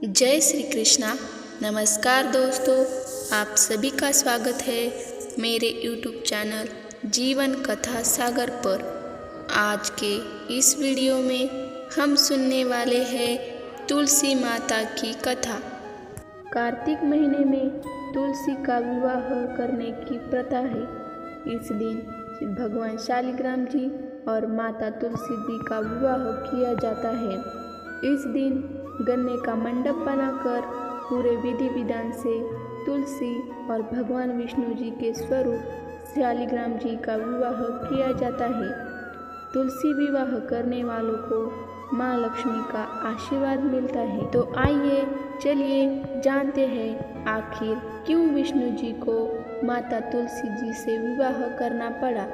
जय श्री कृष्णा। नमस्कार दोस्तों, आप सभी का स्वागत है मेरे YouTube चैनल जीवन कथा सागर पर। आज के इस वीडियो में हम सुनने वाले हैं तुलसी माता की कथा। कार्तिक महीने में तुलसी का विवाह करने की प्रथा है। इस दिन भगवान शालिग्राम जी और माता तुलसी जी का विवाह किया जाता है। इस दिन गन्ने का मंडप बनाकर पूरे विधि विधान से तुलसी और भगवान विष्णु जी के स्वरूप शालिग्राम जी का विवाह किया जाता है। तुलसी विवाह करने वालों को माँ लक्ष्मी का आशीर्वाद मिलता है। तो आइए चलिए जानते हैं आखिर क्यों विष्णु जी को माता तुलसी जी से विवाह करना पड़ा।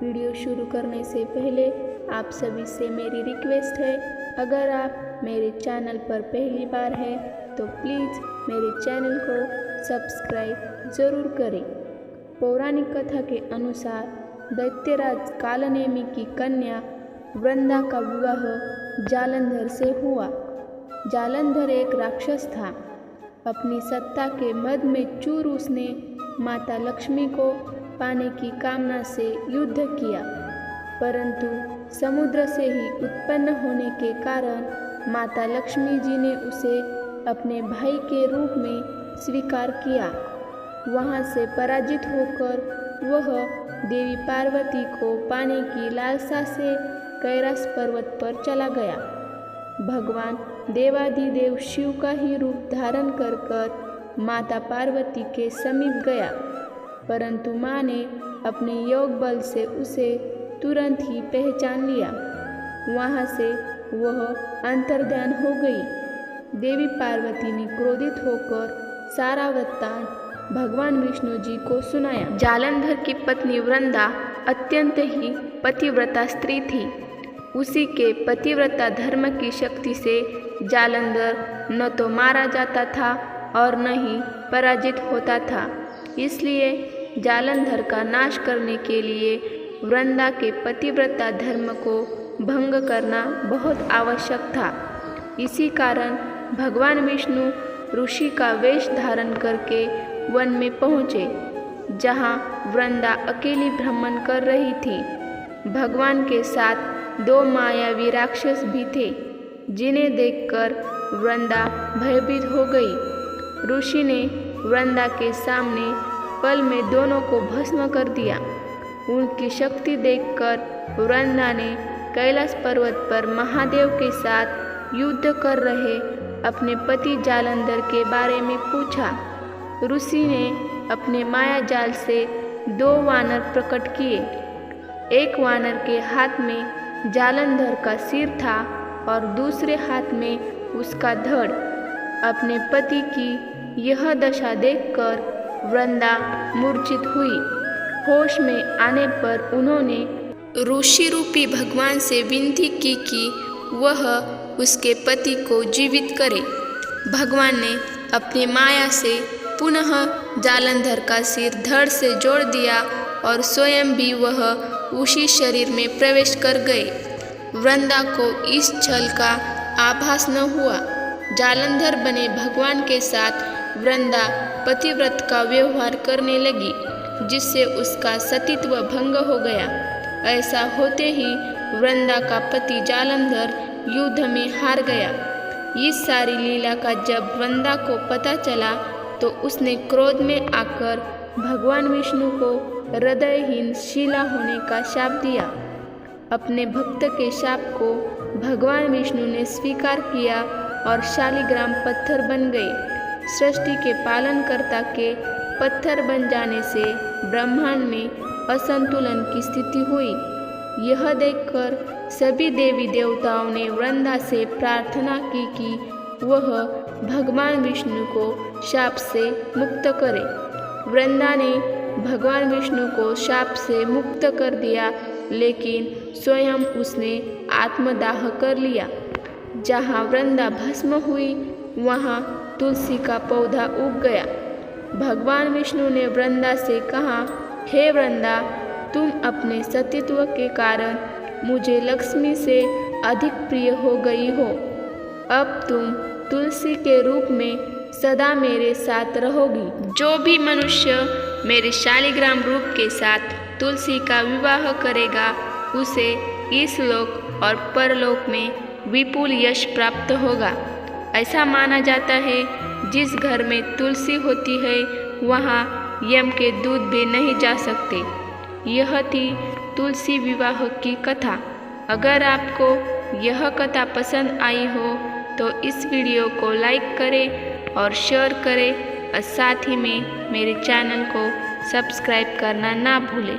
वीडियो शुरू करने से पहले आप सभी से मेरी रिक्वेस्ट है, अगर आप मेरे चैनल पर पहली बार है तो प्लीज़ मेरे चैनल को सब्सक्राइब ज़रूर करें। पौराणिक कथा के अनुसार दैत्यराज कालनेमि की कन्या वृंदा का विवाह जालंधर से हुआ। जालंधर एक राक्षस था। अपनी सत्ता के मद में चूर उसने माता लक्ष्मी को पाने की कामना से युद्ध किया, परंतु समुद्र से ही उत्पन्न होने के कारण माता लक्ष्मी जी ने उसे अपने भाई के रूप में स्वीकार किया। वहां से पराजित होकर वह देवी पार्वती को पाने की लालसा से कैलाश पर्वत पर चला गया। भगवान देवाधिदेव शिव का ही रूप धारण कर माता पार्वती के समीप गया, परंतु माँ ने अपने योग बल से उसे तुरंत ही पहचान लिया। वहाँ से वह अंतर्ध्यान हो गई। देवी पार्वती ने क्रोधित होकर सारा वृत्तांत भगवान विष्णु जी को सुनाया। जालंधर की पत्नी वृंदा अत्यंत ही पतिव्रता स्त्री थी। उसी के पतिव्रता धर्म की शक्ति से जालंधर न तो मारा जाता था और न ही पराजित होता था। इसलिए जालंधर का नाश करने के लिए वृंदा के पतिव्रता धर्म को भंग करना बहुत आवश्यक था। इसी कारण भगवान विष्णु ऋषि का वेश धारण करके वन में पहुँचे, जहाँ वृंदा अकेली भ्रमण कर रही थी। भगवान के साथ दो मायावी राक्षस भी थे, जिन्हें देखकर वृंदा भयभीत हो गई। ऋषि ने वृंदा के सामने पल में दोनों को भस्म कर दिया। उनकी शक्ति देखकर वृंदा ने कैलाश पर्वत पर महादेव के साथ युद्ध कर रहे अपने पति जालंधर के बारे में पूछा। ऋषि ने अपने माया जाल से दो वानर प्रकट किए। एक वानर के हाथ में जालंधर का सिर था और दूसरे हाथ में उसका धड़। अपने पति की यह दशा देखकर वृंदा मूर्छित हुई। होश में आने पर उन्होंने ऋषि रूपी भगवान से विनती की कि वह उसके पति को जीवित करे। भगवान ने अपनी माया से पुनः जालंधर का सिर धड़ से जोड़ दिया और स्वयं भी वह उसी शरीर में प्रवेश कर गए। वृंदा को इस छल का आभास न हुआ। जालंधर बने भगवान के साथ वृंदा पतिव्रत का व्यवहार करने लगी, जिससे उसका सतीत्व भंग हो गया। ऐसा होते ही वृंदा का पति जालंधर युद्ध में हार गया। इस सारी लीला का जब वृंदा को पता चला तो उसने क्रोध में आकर भगवान विष्णु को हृदयहीन शिला होने का शाप दिया। अपने भक्त के शाप को भगवान विष्णु ने स्वीकार किया और शालिग्राम पत्थर बन गए। सृष्टि के पालनकर्ता के पत्थर बन जाने से ब्रह्मांड में असंतुलन की स्थिति हुई। यह देखकर सभी देवी देवताओं ने वृंदा से प्रार्थना की कि वह भगवान विष्णु को शाप से मुक्त करे। वृंदा ने भगवान विष्णु को शाप से मुक्त कर दिया, लेकिन स्वयं उसने आत्मदाह कर लिया। जहाँ वृंदा भस्म हुई वहाँ तुलसी का पौधा उग गया। भगवान विष्णु ने वृंदा से कहा, हे वृंदा, तुम अपने सतीत्व के कारण मुझे लक्ष्मी से अधिक प्रिय हो गई हो। अब तुम तुलसी के रूप में सदा मेरे साथ रहोगी। जो भी मनुष्य मेरे शालिग्राम रूप के साथ तुलसी का विवाह करेगा उसे इस लोक और परलोक में विपुल यश प्राप्त होगा। ऐसा माना जाता है जिस घर में तुलसी होती है वहाँ यम के दूत भी नहीं जा सकते। यह थी तुलसी विवाह की कथा। अगर आपको यह कथा पसंद आई हो तो इस वीडियो को लाइक करें और शेयर करें और साथ ही में मेरे चैनल को सब्सक्राइब करना ना भूलें।